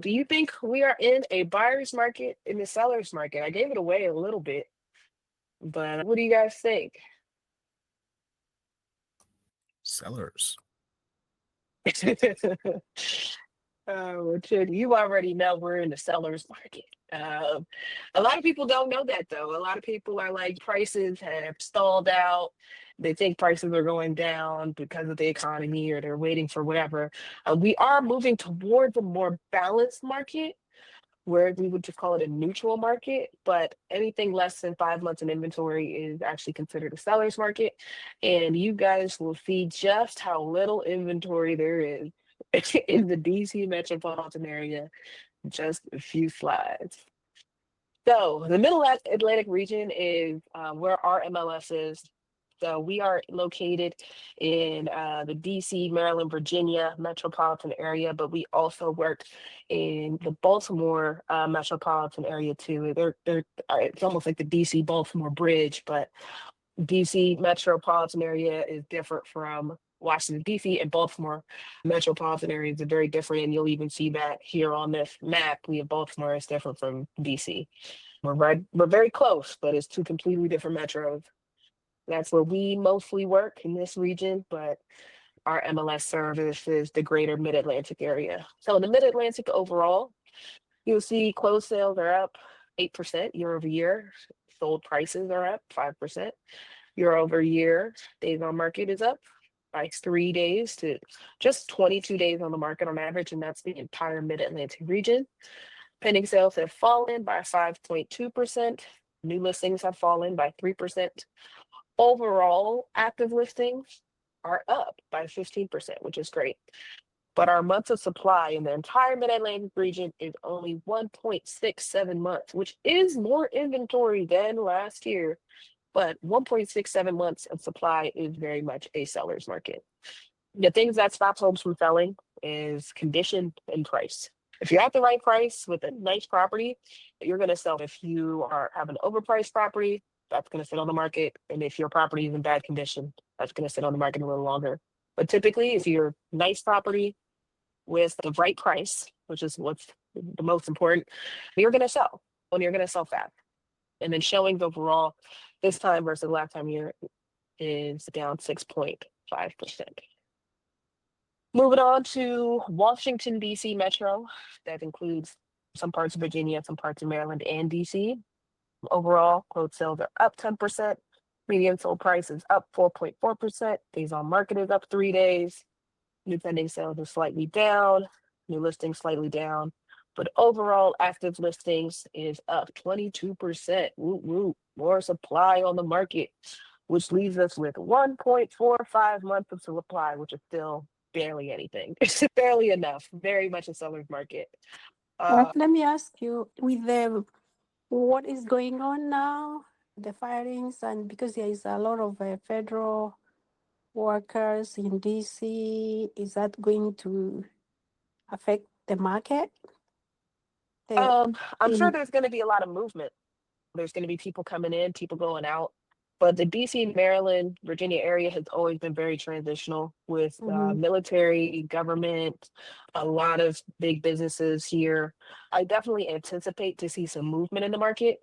Do you think we are in a buyer's market in the seller's market? I gave it away a little bit, but what do you guys think? Sellers. Richard, you already know we're in the seller's market. Um, a lot of people don't know that though. A lot of people are like, prices have stalled out. They think prices are going down because of the economy or they're waiting for whatever. We are moving towards a more balanced market where we would just call it a neutral market, but anything less than 5 months in inventory is actually considered a seller's market. And you guys will see just how little inventory there is in the DC metropolitan area, just a few slides. So the Middle Atlantic region is where our MLS is. So we are located in the DC, Maryland, Virginia metropolitan area, but we also work in the Baltimore metropolitan area too. It's almost like the DC Baltimore bridge, but DC metropolitan area is different from Washington, DC, and Baltimore metropolitan areas are very different. And you'll even see that here on this map. We have Baltimore is different from DC. We're very close, but it's two completely different metros. That's where we mostly work in this region, but our MLS services the greater Mid-Atlantic area. So in the Mid-Atlantic overall, you'll see closed sales are up 8% year over year. Sold prices are up 5% year over year. Days on market is up by 3 days to just 22 days on the market on average, and that's the entire Mid-Atlantic region. Pending sales have fallen by 5.2%. New listings have fallen by 3%. Overall, active listings are up by 15%, which is great. But our months of supply in the entire Mid-Atlantic region is only 1.67 months, which is more inventory than last year. But 1.67 months of supply is very much a seller's market. The things that stop homes from selling is condition and price. If you're at the right price with a nice property, you're going to sell. If you have an overpriced property, that's going to sit on the market. And if your property is in bad condition, that's going to sit on the market a little longer. But typically, if you're nice property with the right price, which is what's the most important, you're going to sell and you're going to sell fast. And then showings overall this time versus last time year is down 6.5%. Moving on to Washington, D.C. Metro. That includes some parts of Virginia, some parts of Maryland, and D.C. Overall, closed sales are up 10%. Median sold price is up 4.4%. Days on market is up 3 days. New pending sales are slightly down. New listings slightly down. But overall, active listings is up 22%. Woo woo. More supply on the market, which leaves us with 1.45 months of supply, which is still barely anything. It's barely enough. Very much a seller's market. Let me ask you, with the what is going on now, the firings, and because there is a lot of federal workers in DC, is that going to affect the market? I'm sure there's going to be a lot of movement. There's going to be people coming in, people going out. But the DC, Maryland, Virginia area has always been very transitional with military, government, a lot of big businesses here. I definitely anticipate to see some movement in the market.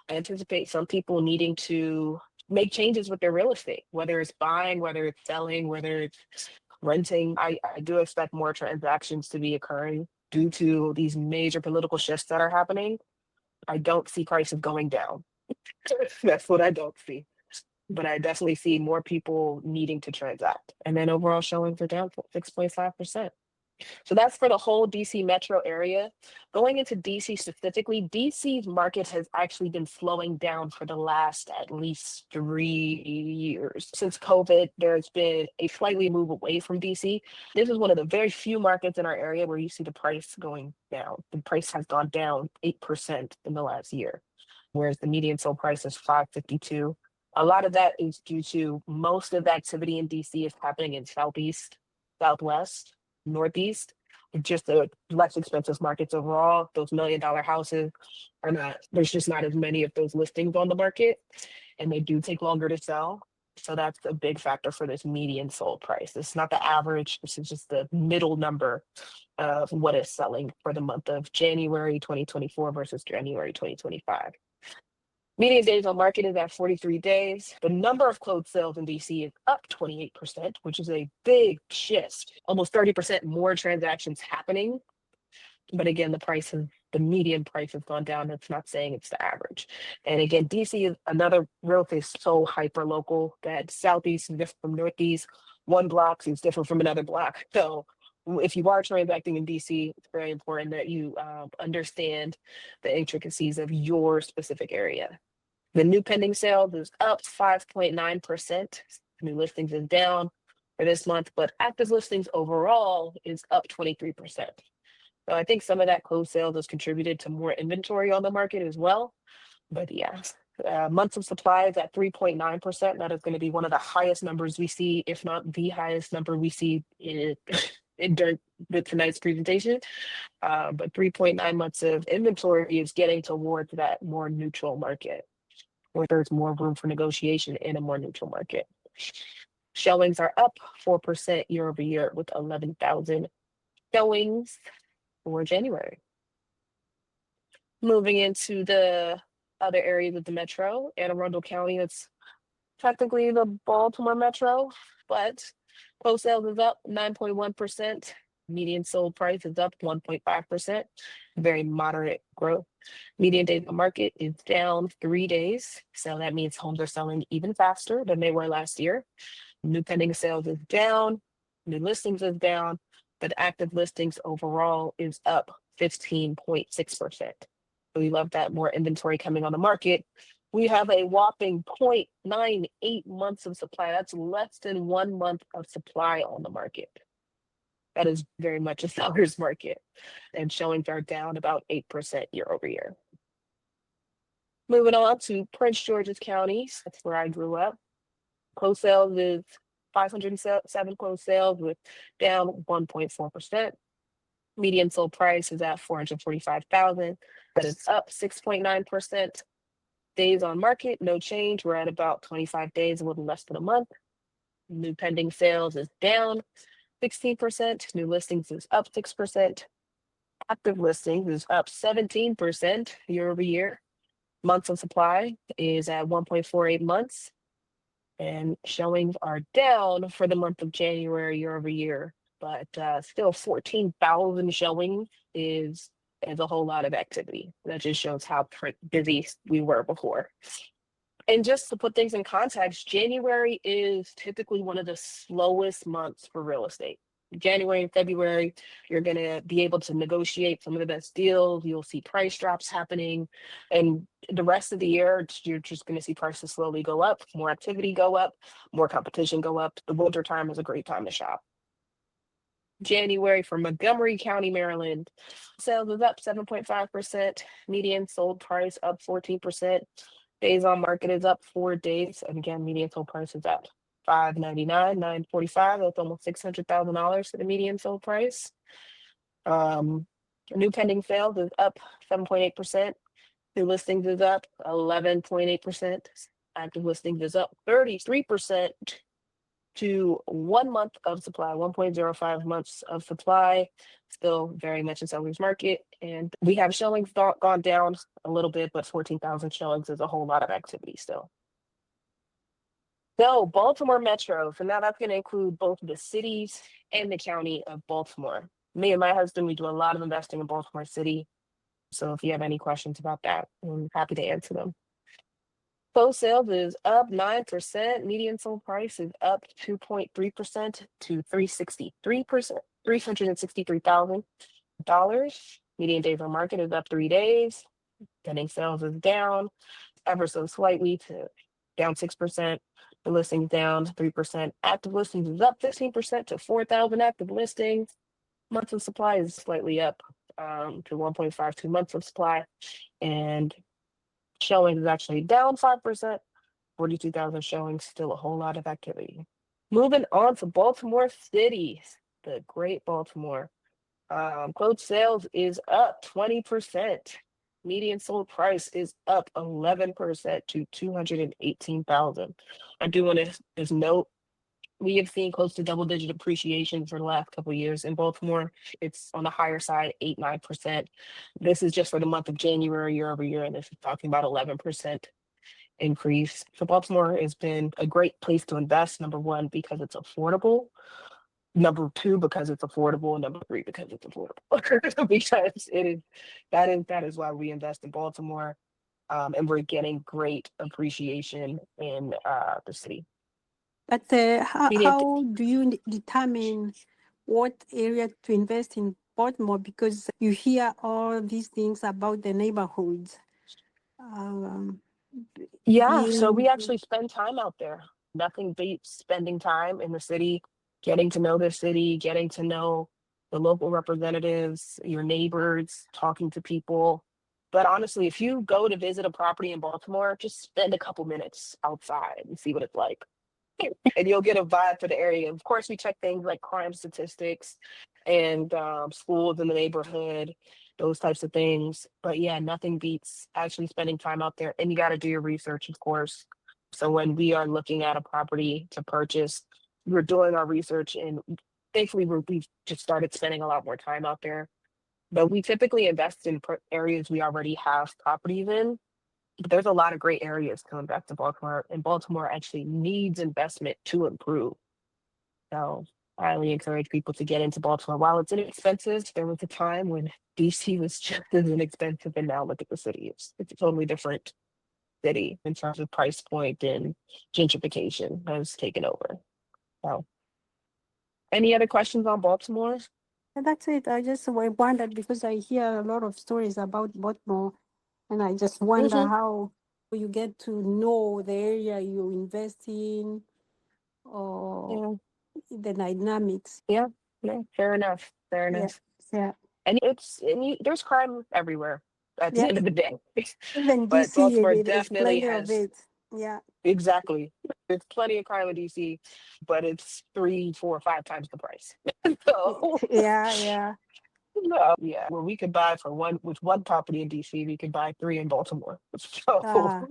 I anticipate some people needing to make changes with their real estate, whether it's buying, whether it's selling, whether it's renting. I do expect more transactions to be occurring due to these major political shifts that are happening. I don't see prices going down. That's what I don't see. But I definitely see more people needing to transact. And then overall showings are down 6.5%. So that's for the whole DC metro area. Going into DC specifically, DC's market has actually been slowing down for the last at least 3 years. Since COVID, there's been a slightly move away from DC. This is one of the very few markets in our area where you see the price going down. The price has gone down 8% in the last year, whereas the median sold price is 552. A lot of that is due to most of the activity in DC is happening in Southeast, Southwest, Northeast, just the less expensive markets overall. Those $1 million houses are not, there's just not as many of those listings on the market, and they do take longer to sell. So that's a big factor for this median sold price. It's not the average, this is just the middle number of what is selling for the month of January 2024 versus January 2025. Median days on market is at 43 days. The number of closed sales in DC is up 28%, which is a big shift. Almost 30% more transactions happening. But again, the median price has gone down. It's not saying it's the average. And again, DC is another real estate so hyper local that Southeast is different from Northeast. One block is different from another block. So if you are transacting in DC, it's very important that you understand the intricacies of your specific area. The new pending sales is up 5.9%. New listings is down for this month, but active listings overall is up 23%. So I think some of that closed sales has contributed to more inventory on the market as well. But yeah, months of supply is at 3.9%. That is going to be one of the highest numbers we see, if not the highest number we see during tonight's presentation. But 3.9 months of inventory is getting towards that more neutral market, where there's more room for negotiation in a more neutral market. Showings are up 4% year over year with 11,000 showings for January. Moving into the other areas of the metro, Anne Arundel County, it's technically the Baltimore metro, but closed sales is up 9.1%. Median sold price is up 1.5%. Very moderate growth. Median days on market is down 3 days. So that means homes are selling even faster than they were last year. New pending sales is down. New listings is down. But active listings overall is up 15.6%. So we love that more inventory coming on the market. We have a whopping 0.98 months of supply. That's less than 1 month of supply on the market. That is very much a seller's market. And showings are down about 8% year over year. Moving on to Prince George's County. That's where I grew up. Closed sales is 507 closed sales with down 1.4%. Median sold price is at 445,000. That is up 6.9%. Days on market, no change. We're at about 25 days, a little less than a month. New pending sales is down 16%. New listings is up 6%. Active listings is up 17% year over year. Months of supply is at 1.48 months. And showings are down for the month of January year over year. But still 14,000 showings is a whole lot of activity. That just shows how busy we were before. And just to put things in context, January is typically one of the slowest months for real estate. January and February, you're going to be able to negotiate some of the best deals. You'll see price drops happening. And the rest of the year, you're just going to see prices slowly go up, more activity go up, more competition go up. The winter time is a great time to shop. January for Montgomery County, Maryland, sales is up 7.5%. Median sold price up 14%. Days on market is up 4 days. And again, median sold price is up $599, $945. That's almost $600,000 for the median sold price. New pending sales is up 7.8%. New listings is up 11.8%. Active listings is up 33% to 1 month of supply, 1.05 months of supply. Still very much a seller's market. And we have showings gone down a little bit, but 14,000 showings is a whole lot of activity still. So Baltimore Metro, so now that's going to include both the cities and the county of Baltimore. Me and my husband, we do a lot of investing in Baltimore City. So if you have any questions about that, I'm happy to answer them. Closed sales is up 9%. Median sold price is up 2.3% to $363,000. Median days on market is up 3 days. Pending sales is down ever so slightly to down 6%. The listings down 3%. Active listings is up 15% to 4,000 active listings. Months of supply is slightly up to 1.52 months of supply. And showing is actually down 5%, 42,000 showings, still a whole lot of activity. Moving on to Baltimore City, the great Baltimore. Closed sales is up 20%. Median sold price is up 11% to 218,000. I do want to just note we have seen close to double digit appreciation for the last couple of years in Baltimore. It's on the higher side, 8-9%. This is just for the month of January year over year, and this is talking about 11% increase. So Baltimore has been a great place to invest. Number one, because it's affordable. Number two, because it's affordable. And number three, because it's affordable. Because that is why we invest in Baltimore. And we're getting great appreciation in the city. But Median how do you determine what area to invest in Baltimore? Because you hear all these things about the neighborhoods. Um, Yeah, so we being actually spend time out there. Nothing beats spending time in the city, getting to know the city, getting to know the local representatives, your neighbors, talking to people. But honestly, if you go to visit a property in Baltimore, just spend a couple minutes outside and see what it's like. And you'll get a vibe for the area. Of course, we check things like crime statistics and schools in the neighborhood, those types of things. But yeah, nothing beats actually spending time out there. And you got to do your research, of course. So when we are looking at a property to purchase, we're doing our research, and thankfully we've just started spending a lot more time out there. But we typically invest in areas we already have properties in, but there's a lot of great areas coming back to Baltimore, and Baltimore actually needs investment to improve. So I highly encourage people to get into Baltimore. While it's inexpensive, there was a time when DC was just as inexpensive, and now look at the city. It's a totally different city in terms of price point, and gentrification has taken over. So any other questions on Baltimore? that's it. I just wondered because I hear a lot of stories about Baltimore, and I just wonder Hmm. how you get to know the area you invest in or Yeah, the dynamics. yeah, yeah. Fair enough. Fair Yeah, enough. yeah, There's crime everywhere at the yeah. end of the day. Even But DC, Baltimore there's definitely plenty of has, it. Yeah, exactly. There's plenty of crime in DC, but it's 3, 4, 5 times the price. So yeah, yeah. no, yeah, where we could buy for one property in DC, we could buy three in Baltimore. So Uh,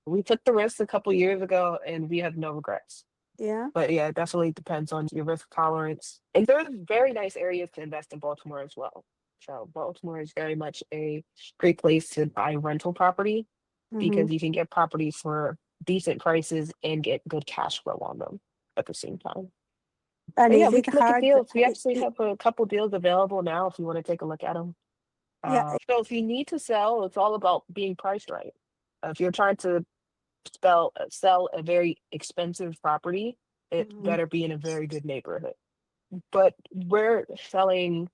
we took the risk a couple years ago, and we have no regrets. yeah. But yeah, it definitely depends on your risk tolerance. And there's very nice areas to invest in Baltimore as well. So Baltimore is very much a great place to buy rental property, Mm-hmm. because you can get properties for decent prices and get good cash flow on them at the same time. And But yeah, is we it can look at hard? deals. We actually have a couple deals available now if you want to take a look at them. Yeah. So if you need to sell, it's all about being priced right. If you're trying to sell a very expensive property, it Mm-hmm. better be in a very good neighborhood. But we're selling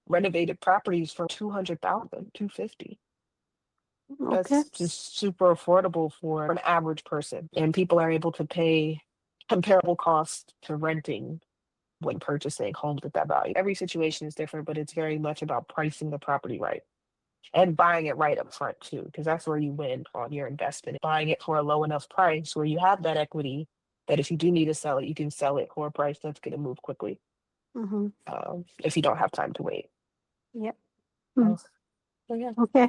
renovated properties for 200,000, 250. Okay. That's just super affordable for an average person. And people are able to pay comparable costs to renting when purchasing homes at that value. Every situation is different, but it's very much about pricing the property right and buying it right up front too, because that's where you win on your investment. Buying it for a low enough price where you have that equity that if you do need to sell it, you can sell it for a price that's going to move quickly, Mm-hmm. if you don't have time to wait. Yeah. Uh, Mm. so yeah. Okay.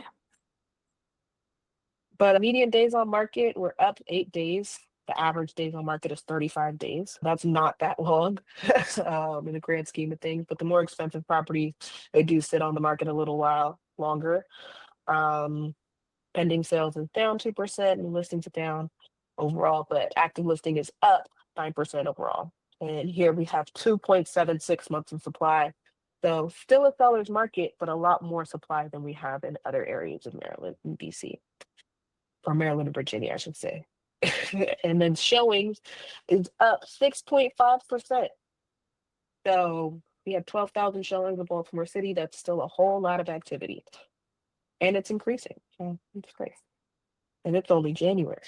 But median days on market, we're up 8 days. The average days on market is 35 days. That's not that long in the grand scheme of things. But the more expensive properties, they do sit on the market a little while longer. Um, Pending sales is down 2%, and listings are down overall, but active listing is up 9% overall. And here we have 2.76 months of supply. So still a seller's market, but a lot more supply than we have in other areas of Maryland and DC, or Maryland and Virginia, I should say. And then showings is up 6.5%. So we have 12,000 showings in Baltimore City. That's still a whole lot of activity, and it's increasing. So it's great. And it's only January.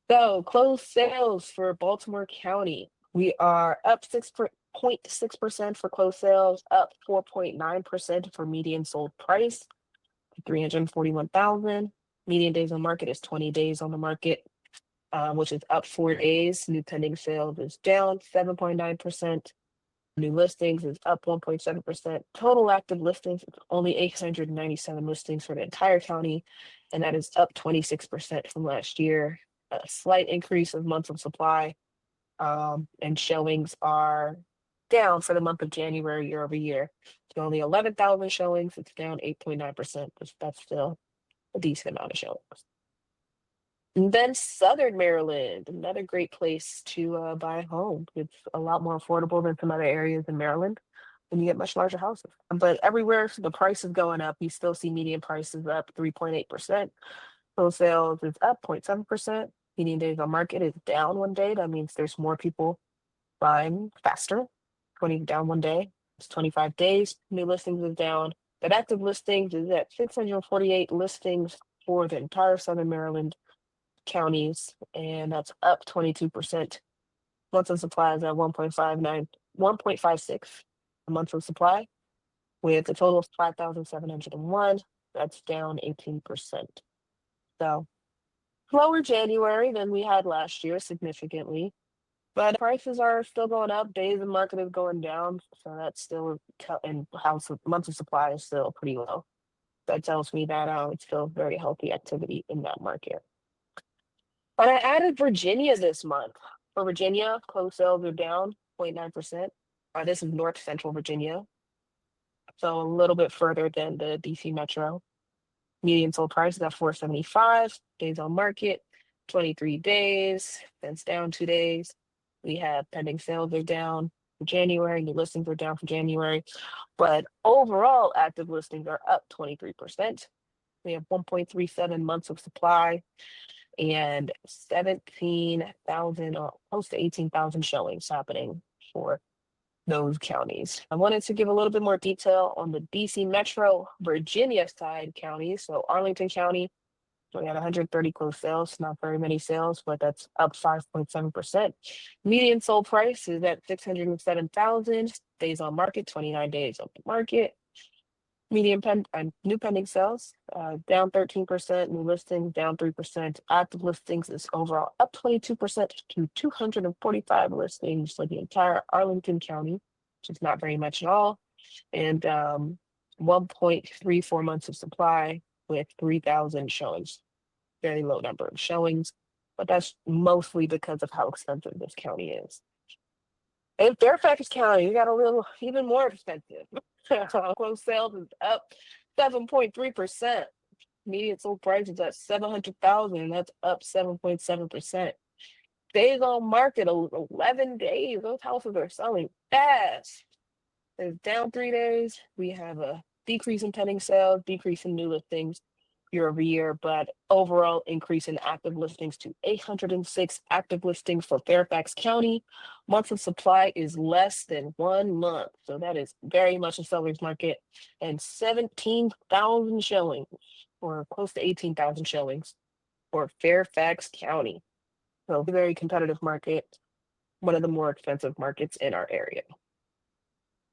So closed sales for Baltimore County, we are up 6.6% for closed sales, up 4.9% for median sold price, 341,000. Median days on market is 20 days on the market, which is up 4 days. New pending sales is down 7.9%. New listings is up 1.7%. Total active listings, only 897 listings for the entire county, and that is up 26% from last year. A slight increase of months of supply, and showings are down for the month of January year over year. So only 11,000 showings. It's down 8.9%, but that's still a decent amount of showings. And then Southern Maryland, another great place to buy a home. It's a lot more affordable than some other areas in Maryland, and you get much larger houses. But everywhere the price is going up, you still see median prices up 3.8%. Home sales is up 0.7%. Median days on market is down one day. That means there's more people buying faster. 20 down one day. It's 25 days. New listings is down. But active listings is at 648 listings for the entire Southern Maryland counties, and that's up 22%. Months of supply is at 1.56 a month of supply, with a total of 5,701. That's down 18%. So lower January than we had last year significantly, but prices are still going up. Days in market is going down, so that's still and months of supply is still pretty low. That tells me that it's still very healthy activity in that market. But I added Virginia this month. For Virginia, closed sales are down 0.9%. This is North Central Virginia, so a little bit further than the DC Metro. Median sold price is at 475. Days on market, 23 days. That's down 2 days. We have pending sales are down for January. New listings are down for January. But overall, active listings are up 23%. We have 1.37 months of supply and 17,000 or close to 18,000 showings happening for those counties. I wanted to give a little bit more detail on the DC Metro Virginia side counties. So Arlington County, we had 130 closed sales, not very many sales, but that's up 5.7%. Median sold price is at 607,000. Days on market, 29 days on the market. Median new pending sales down 13%, new listings down 3%. Active listings is overall up 22% to 245 listings for the entire Arlington County, which is not very much at all. And 1.34 months of supply with 3,000 showings. Very low number of showings, but that's mostly because of how expensive this county is. In Fairfax County, you got a little even more expensive. Closed sales is up 7.3%. Median sold price is at 700,000. That's up 7.7%. Days on market, 11 days. Those houses are selling fast. It's down 3 days. We have a decrease in pending sales, decrease in new listings year over year, but overall increase in active listings to 806 active listings for Fairfax County. Months of supply is less than 1 month. So that is very much a seller's market, and 17,000 showings or close to 18,000 showings for Fairfax County. So very competitive market, one of the more expensive markets in our area.